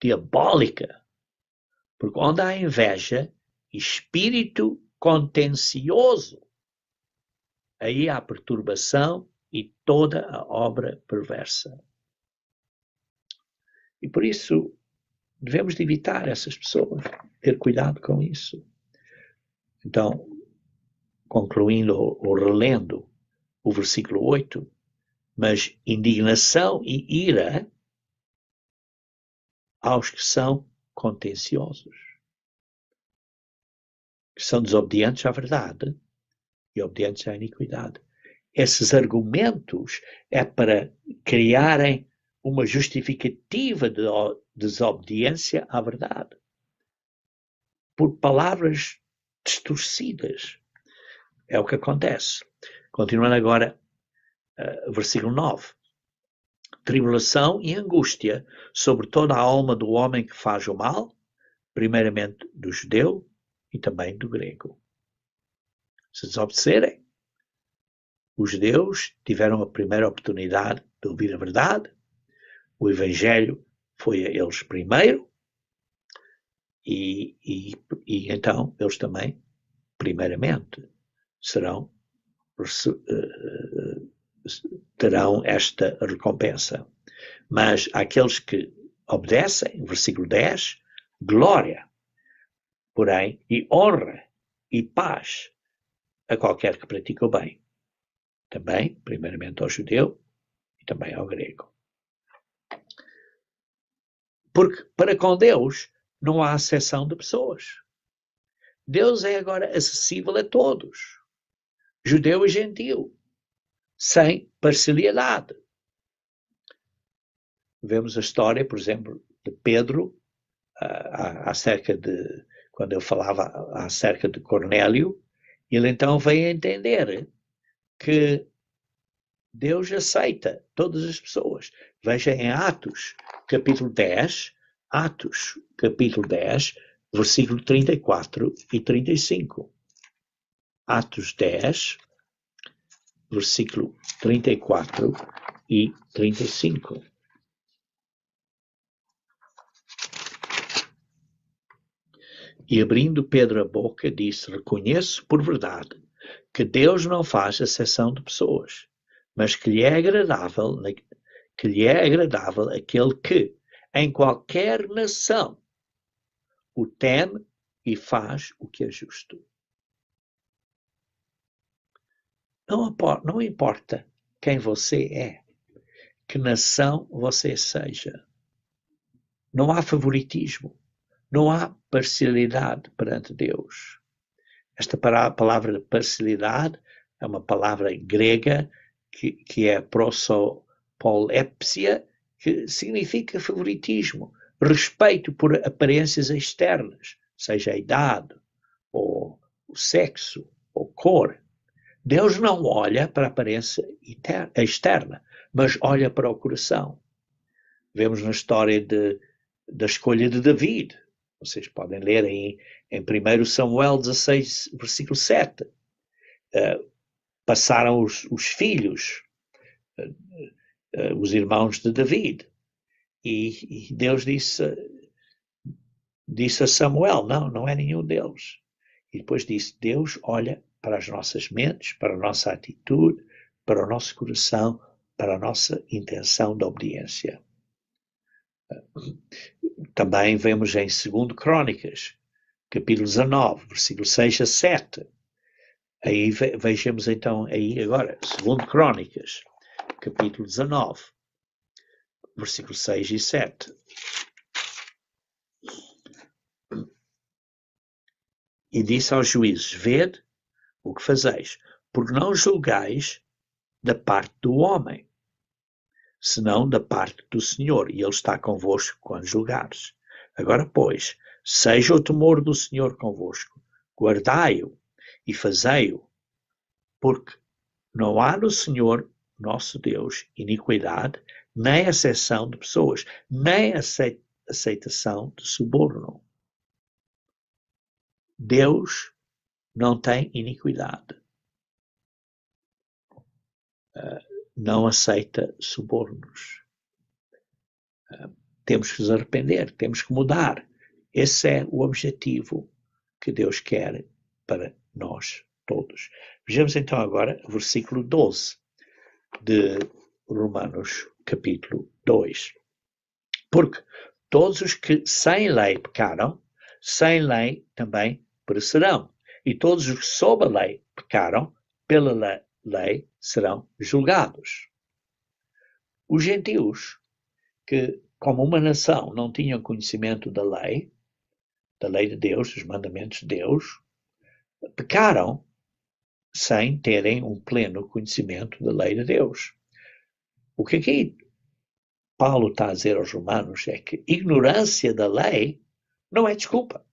[SPEAKER 1] diabólica. Porque onde há inveja, espírito contencioso, aí há perturbação e toda a obra perversa. E por isso devemos de evitar essas pessoas, ter cuidado com isso. Então, concluindo ou relendo o versículo 8, mas indignação e ira aos que são contenciosos, que são desobedientes à verdade e obedientes à iniquidade. Esses argumentos é para criarem uma justificativa de desobediência à verdade por palavras distorcidas. É o que acontece. Continuando agora, versículo 9. Tribulação e angústia sobre toda a alma do homem que faz o mal, primeiramente do judeu e também do grego. Se desobedecerem, os judeus tiveram a primeira oportunidade de ouvir a verdade, o Evangelho foi a eles primeiro, e então eles também, primeiramente, terão esta recompensa. Mas aqueles que obedecem, versículo 10, glória, porém, e honra e paz a qualquer que pratica o bem. Também, primeiramente ao judeu e também ao grego. Porque para com Deus não há acepção de pessoas. Deus é agora acessível a todos, judeu e gentil, sem parcialidade. Vemos a história, por exemplo, de Pedro, quando eu falava acerca de Cornélio, ele então veio a entender que Deus aceita todas as pessoas. Veja em Atos, capítulo 10, versículo 34 e 35. Atos 10, versículo 34 e 35. E abrindo Pedro a boca, disse: reconheço por verdade que Deus não faz acepção de pessoas, mas que lhe é agradável aquele que, em qualquer nação, o teme e faz o que é justo. Não importa quem você é, que nação você seja. Não há favoritismo. Não há parcialidade perante Deus. Esta palavra de parcialidade é uma palavra grega que é prosopolepsia, que significa favoritismo, respeito por aparências externas, seja a idade, ou o sexo, ou cor. Deus não olha para a aparência externa, mas olha para o coração. Vemos na história da escolha de David. Vocês podem ler em 1 Samuel 16, versículo 7. Passaram os filhos, os irmãos de David. E Deus disse a Samuel, não é nenhum deles. E depois disse, Deus olha para as nossas mentes, para a nossa atitude, para o nosso coração, para a nossa intenção de obediência. Também vemos em 2 Crônicas, capítulo 19, versículo 6 a 7. Aí vejamos então aí agora, 2 Crônicas, capítulo 19, versículo 6 e 7. E disse aos juízes, vede o que fazeis, porque não julgais da parte do homem, senão da parte do Senhor, e ele está convosco quando julgares. Agora, pois, seja o temor do Senhor convosco, guardai-o e fazei-o, porque não há no Senhor, nosso Deus, iniquidade, nem acessão de pessoas, nem aceitação de suborno. Deus não tem iniquidade. Não aceita subornos. Temos que nos arrepender, temos que mudar. Esse é o objetivo que Deus quer para nós todos. Vejamos então agora o versículo 12 de Romanos, capítulo 2. Porque todos os que sem lei pecaram, sem lei também perecerão. E todos os que sob a lei pecaram, pela lei serão julgados. Os gentios, que como uma nação não tinham conhecimento da lei de Deus, dos mandamentos de Deus, pecaram sem terem um pleno conhecimento da lei de Deus. O que aqui Paulo está a dizer aos romanos é que ignorância da lei não é desculpa.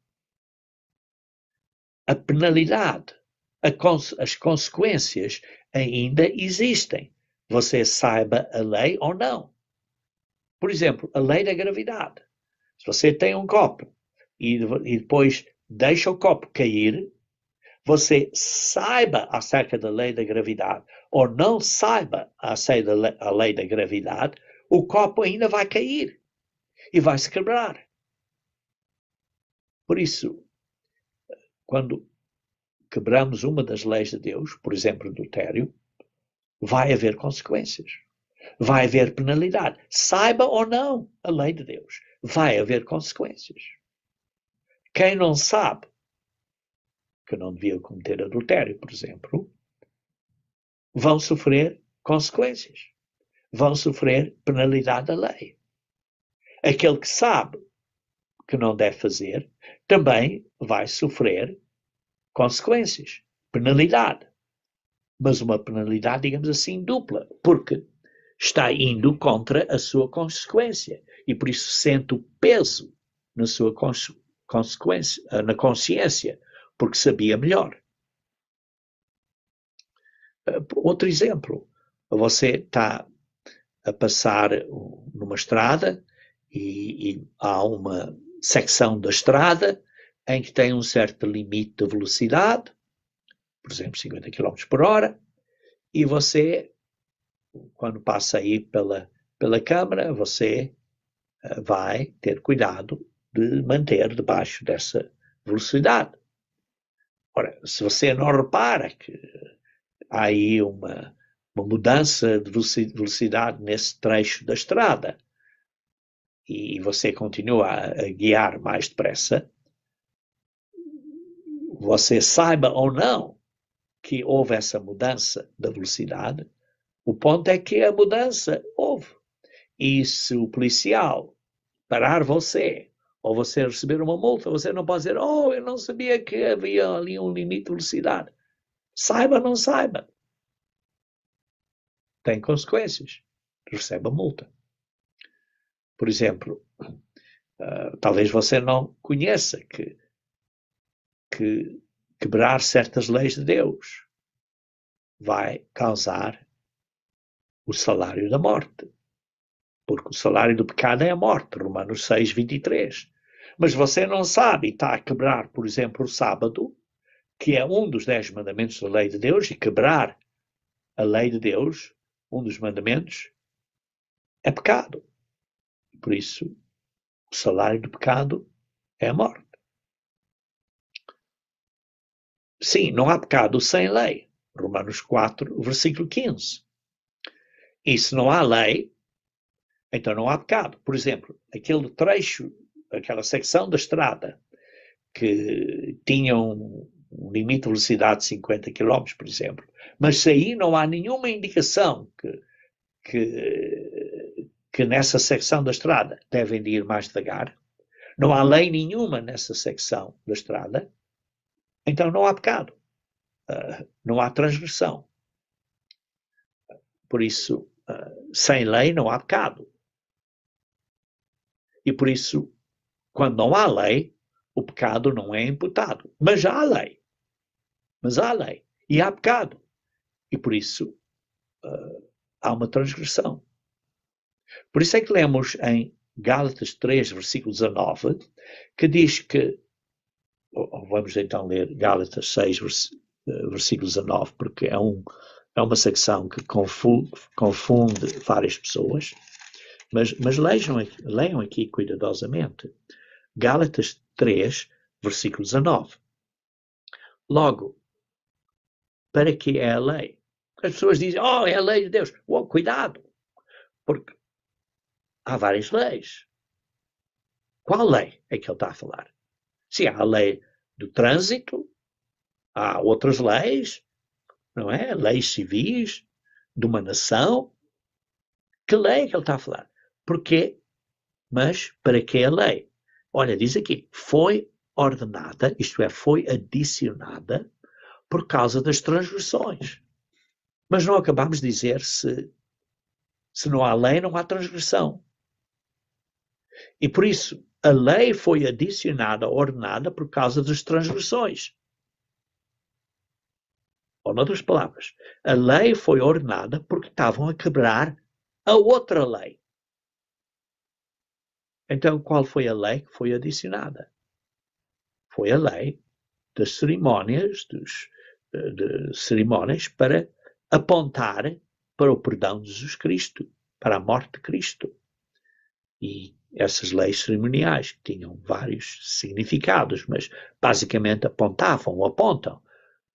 [SPEAKER 1] A penalidade, as consequências ainda existem. Você saiba a lei ou não. Por exemplo, a lei da gravidade. Se você tem um copo e depois deixa o copo cair, você saiba acerca da lei da gravidade ou não saiba acerca da lei da gravidade, o copo ainda vai cair e vai se quebrar. Por isso, quando quebramos uma das leis de Deus, por exemplo, adultério, vai haver consequências. Vai haver penalidade. Saiba ou não a lei de Deus, vai haver consequências. Quem não sabe que não devia cometer adultério, por exemplo, vão sofrer consequências. Vão sofrer penalidade da lei. Aquele que sabe que não deve fazer, também vai sofrer consequências, penalidade. Mas uma penalidade, digamos assim, dupla, porque está indo contra a sua consequência e por isso sente o peso na sua consequência, na consciência, porque sabia melhor. Outro exemplo, você está a passar numa estrada e há uma secção da estrada em que tem um certo limite de velocidade, por exemplo, 50 km por hora, e você, quando passa aí pela câmara, você vai ter cuidado de manter debaixo dessa velocidade. Ora, se você não repara que há aí uma mudança de velocidade nesse trecho da estrada e você continua a guiar mais depressa, você saiba ou não que houve essa mudança da velocidade, o ponto é que a mudança houve. E se o policial parar você, ou você receber uma multa, você não pode dizer, oh, eu não sabia que havia ali um limite de velocidade. Saiba ou não saiba. Tem consequências. Recebe a multa. Por exemplo, talvez você não conheça que quebrar certas leis de Deus vai causar o salário da morte. Porque o salário do pecado é a morte, Romanos 6, 23. Mas você não sabe e está a quebrar, por exemplo, o sábado, que é um dos 10 mandamentos da lei de Deus, e quebrar a lei de Deus, um dos mandamentos, é pecado. Por isso, o salário do pecado é a morte. Sim, não há pecado sem lei. Romanos 4, versículo 15. E se não há lei, então não há pecado. Por exemplo, aquele trecho, aquela secção da estrada que tinha um limite de velocidade de 50 km, por exemplo, mas se aí não há nenhuma indicação que nessa secção da estrada devem de ir mais devagar, não há lei nenhuma nessa secção da estrada, então não há pecado, não há transgressão. Por isso, sem lei não há pecado. E por isso, quando não há lei, o pecado não é imputado. Mas há lei. Mas há lei. E há pecado. E por isso, há uma transgressão. Por isso é que lemos em Gálatas 3, versículo 19, que diz que, vamos então ler Gálatas 6, versículo 19, porque é uma secção que confunde várias pessoas, mas leiam aqui cuidadosamente. Gálatas 3, versículo 19. Logo, para que é a lei? As pessoas dizem, é a lei de Deus. Cuidado, porque há várias leis. Qual lei é que ele está a falar? Sim, há a lei do trânsito, há outras leis, não é? Leis civis de uma nação. Que lei é que ele está a falar? Porquê? Mas para que a lei? Olha, diz aqui, foi ordenada, isto é, foi adicionada por causa das transgressões. Mas não acabamos de dizer se não há lei, não há transgressão. E por isso, a lei foi adicionada, ordenada por causa das transgressões. Ou, noutras palavras, a lei foi ordenada porque estavam a quebrar a outra lei. Então, qual foi a lei que foi adicionada? Foi a lei das cerimónias, de cerimónias para apontar para o perdão de Jesus Cristo, para a morte de Cristo. E essas leis cerimoniais que tinham vários significados, mas basicamente apontam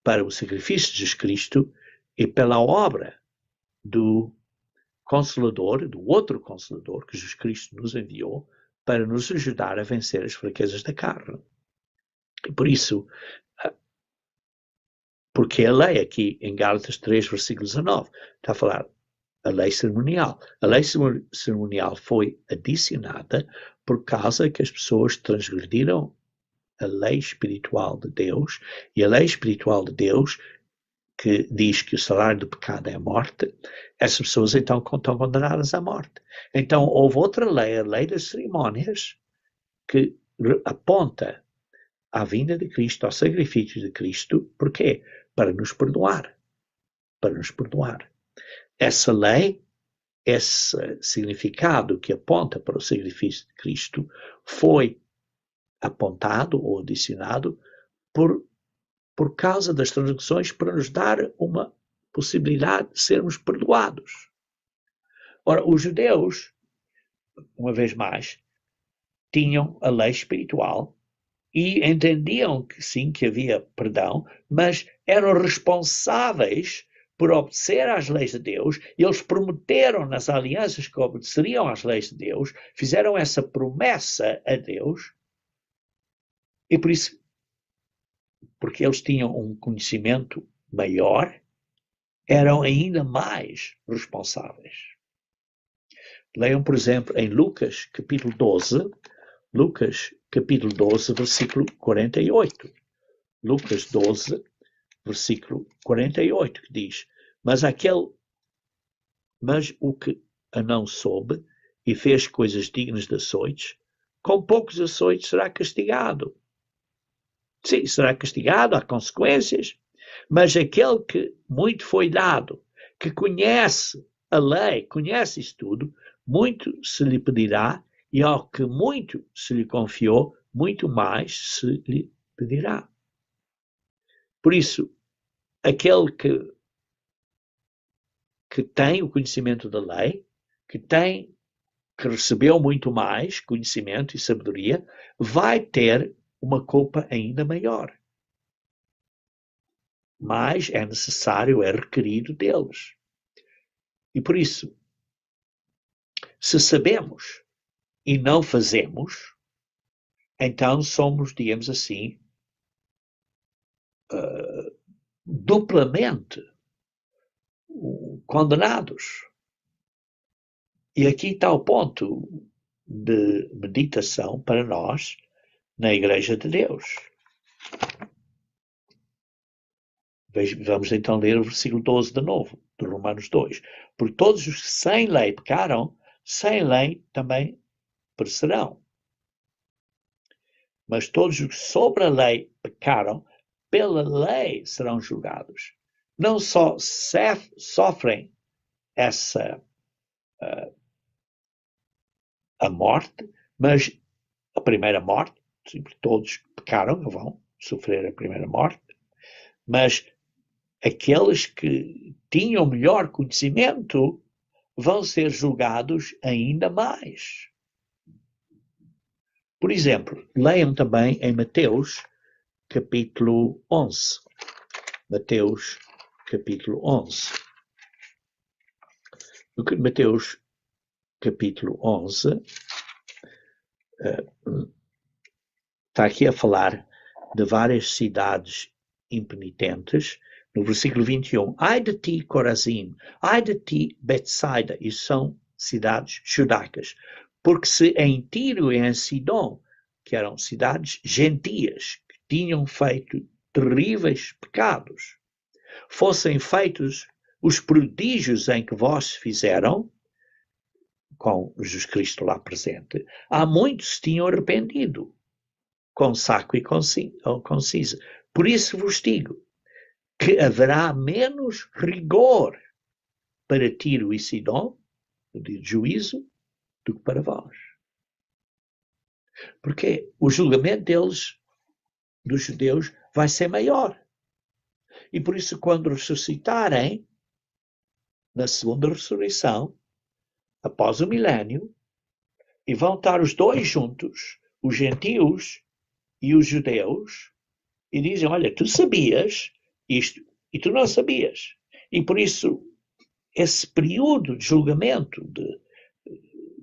[SPEAKER 1] para o sacrifício de Jesus Cristo e pela obra do Consolador, do outro Consolador que Jesus Cristo nos enviou para nos ajudar a vencer as fraquezas da carne. E por isso, porque a lei aqui em Gálatas 3, versículo 19, está a falar a lei cerimonial. A lei cerimonial foi adicionada por causa que as pessoas transgrediram a lei espiritual de Deus, e a lei espiritual de Deus, que diz que o salário do pecado é a morte, essas pessoas então estão condenadas à morte. Então houve outra lei, a lei das cerimônias, que aponta à vinda de Cristo, ao sacrifício de Cristo. Porquê? Para nos perdoar. Para nos perdoar. Essa lei, esse significado que aponta para o sacrifício de Cristo, foi apontado ou adicionado por causa das transgressões, para nos dar uma possibilidade de sermos perdoados. Ora, os judeus, uma vez mais, tinham a lei espiritual e entendiam que sim, que havia perdão, mas eram responsáveis por obedecer às leis de Deus. Eles prometeram nas alianças que obedeceriam às leis de Deus, fizeram essa promessa a Deus, e por isso, porque eles tinham um conhecimento maior, eram ainda mais responsáveis. Leiam, por exemplo, em Lucas, capítulo 12, versículo 48. Lucas 12, versículo 48, que diz: Mas o que a não soube e fez coisas dignas de açoites, com poucos açoites será castigado. Sim, será castigado, há consequências, mas aquele que muito foi dado, que conhece a lei, conhece isso tudo, muito se lhe pedirá, e ao que muito se lhe confiou, muito mais se lhe pedirá. Por isso, aquele que tem o conhecimento da lei, que recebeu muito mais conhecimento e sabedoria, vai ter uma culpa ainda maior. Mas é necessário, é requerido deles. E por isso, se sabemos e não fazemos, então somos, digamos assim, duplamente condenados. E aqui está o ponto de meditação para nós na Igreja de Deus. Vamos então ler o versículo 12 de novo, de Romanos 2. Porque todos os que sem lei pecaram, sem lei também perecerão. Mas todos os que sobre a lei pecaram, pela lei serão julgados. Não só sofrem a morte, mas a primeira morte, todos pecaram, vão sofrer a primeira morte, mas aqueles que tinham melhor conhecimento vão ser julgados ainda mais. Por exemplo, leiam também em Mateus, capítulo 11. Mateus, capítulo 11. No Mateus, capítulo 11, está aqui a falar de várias cidades impenitentes. No versículo 21, ai de ti, Corazim, ai de ti, Betsaida, e são cidades judaicas, porque se em Tiro e em Sidom, que eram cidades gentias, que tinham feito terríveis pecados, fossem feitos os prodígios em que vós fizeram, com Jesus Cristo lá presente, há muitos se tinham arrependido, com saco e com cinza. Por isso vos digo que haverá menos rigor para Tiro e Sidom, de juízo, do que para vós. Porque o julgamento deles, dos judeus, vai ser maior. E por isso, quando ressuscitarem, na segunda ressurreição, após o milénio, e vão estar os dois juntos, os gentios e os judeus, e dizem, olha, tu sabias isto e tu não sabias. E por isso, esse período de julgamento,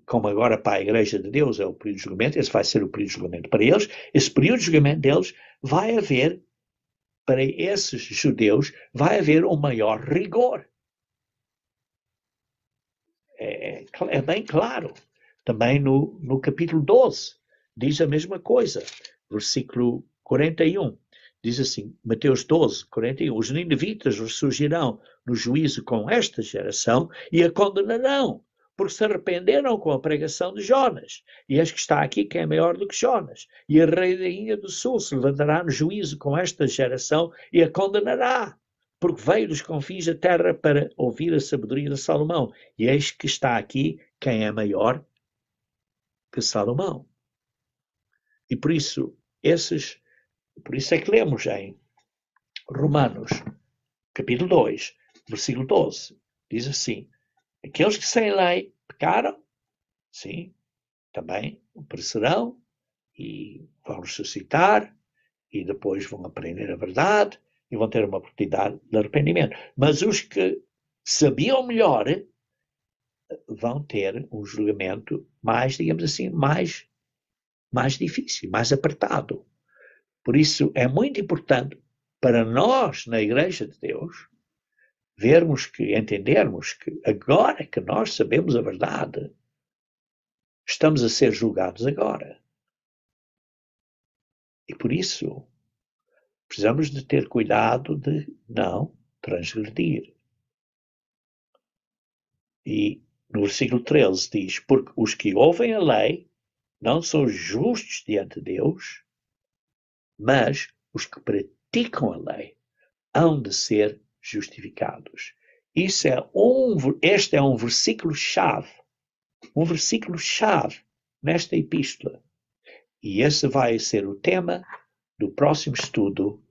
[SPEAKER 1] como agora para a Igreja de Deus é o período de julgamento, esse vai ser o período de julgamento para eles, esse período de julgamento deles vai haver, para esses judeus, vai haver um maior rigor. É bem claro. Também no capítulo 12 diz a mesma coisa. versículo 41. Diz assim, Mateus 12, 41. Os ninivitas ressurgirão no juízo com esta geração e a condenarão, porque se arrependeram com a pregação de Jonas. E eis que está aqui quem é maior do que Jonas. E a rainha do sul se levantará no juízo com esta geração e a condenará, porque veio dos confins da terra para ouvir a sabedoria de Salomão. E eis que está aqui quem é maior que Salomão. E por isso é que lemos em Romanos, capítulo 2, versículo 12. Diz assim, aqueles que sem lei pecaram, sim, também perecerão e vão ressuscitar e depois vão aprender a verdade e vão ter uma oportunidade de arrependimento. Mas os que sabiam melhor vão ter um julgamento mais, digamos assim, mais difícil, mais apertado. Por isso é muito importante para nós, na Igreja de Deus, entendermos que agora que nós sabemos a verdade, estamos a ser julgados agora. E por isso, precisamos de ter cuidado de não transgredir. E no versículo 13 diz, porque os que ouvem a lei não são justos diante de Deus, mas os que praticam a lei hão de ser justificados. Este é um versículo-chave nesta epístola. E esse vai ser o tema do próximo estudo